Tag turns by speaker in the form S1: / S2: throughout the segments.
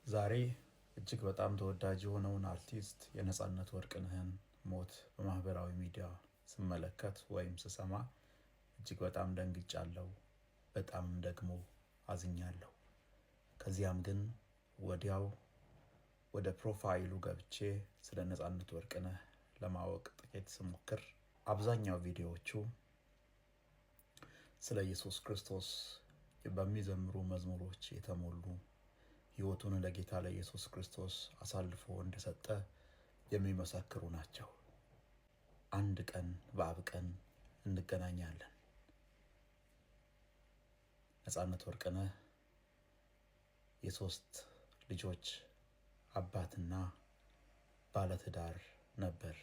S1: ዛሬ እጅግ በጣም ተወዳጅ የሆነውን አርቲስት የነጻነት ወርቅነህን ሞት በማህበራዊ ሚዲያ ስመለከት ወይም ስሰማ እጅግ በጣም ደንግጫለሁ። በጣም ደግሞ አዝኛለሁ። ከዚያም ግን ወዲያው ወደ ፕሮፋይሉ ገብቼ ስለ ነጻነት ወርቅነህ ለማወቅ ጥቂት ስሞክር አብዛኛው ቪዲዮዎቹ ስለ ኢየሱስ ክርስቶስ በሚዘምሩ መዝሙሮች የተሞሉ ሕይወቱን ለጌታ ለኢየሱስ ክርስቶስ አሳልፎ እንደሰጠ የሚመሰክሩ ናቸው። አንድ ቀን በአብ ቀን እንገናኛለን። ነጻነት ወርቅነህ የሶስት ልጆች አባትና ባለትዳር ነበር።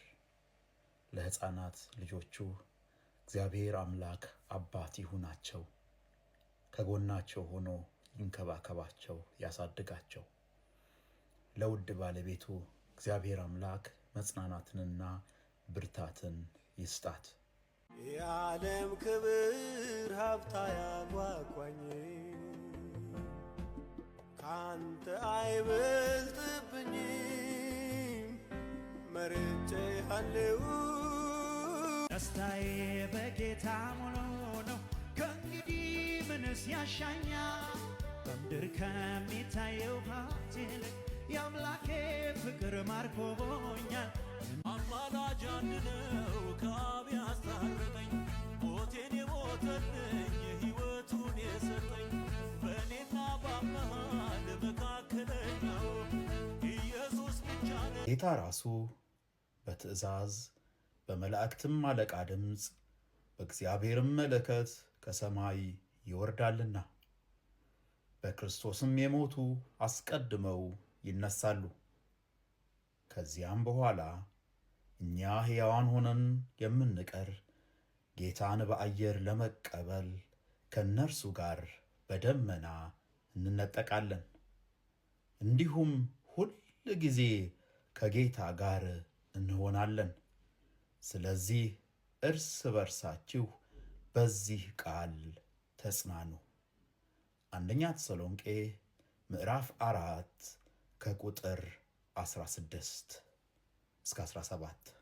S1: ለሕፃናት ልጆቹ እግዚአብሔር አምላክ አባት ይሁናቸው፣ ከጎናቸው ሆኖ ይንከባከባቸው፣ ያሳድጋቸው። ለውድ ባለቤቱ እግዚአብሔር አምላክ መጽናናትንና ብርታትን ይስጣት።
S2: የዓለም ክብር ሀብታ ያጓጓኝ ካንተ አይበልጥብኝም፣ መርጬሃለሁ።
S3: ደስታዬ በጌታ ሙሉ ነው፣ ከእንግዲህ ምንስ ያሻኛል? በምድር ከሚታየው ሀብት ይልቅ የአምላኬ ፍቅር ማርኮኛል።
S4: አማላጅ አንድ ነው ከአብ ያስታረቀኝ፣ ሞቴን የሞተልኝ ሕይወቱን የሰጠኝ፣ በእኔና በአብ መሃል መካከለኛው ኢየሱስ ብቻ ነው።
S1: ጌታ ራሱ በትእዛዝ በመላእክትም አለቃ ድምፅ በእግዚአብሔርም መለከት ከሰማይ ይወርዳልና በክርስቶስም የሞቱ አስቀድመው ይነሳሉ። ከዚያም በኋላ እኛ ሕያዋን ሆነን የምንቀር ጌታን በአየር ለመቀበል ከእነርሱ ጋር በደመና እንነጠቃለን። እንዲሁም ሁል ጊዜ ከጌታ ጋር እንሆናለን። ስለዚህ እርስ በርሳችሁ በዚህ ቃል ተጽናኑ። አንደኛ ተሰሎንቄ ምዕራፍ 4 ከቁጥር 16 እስከ 17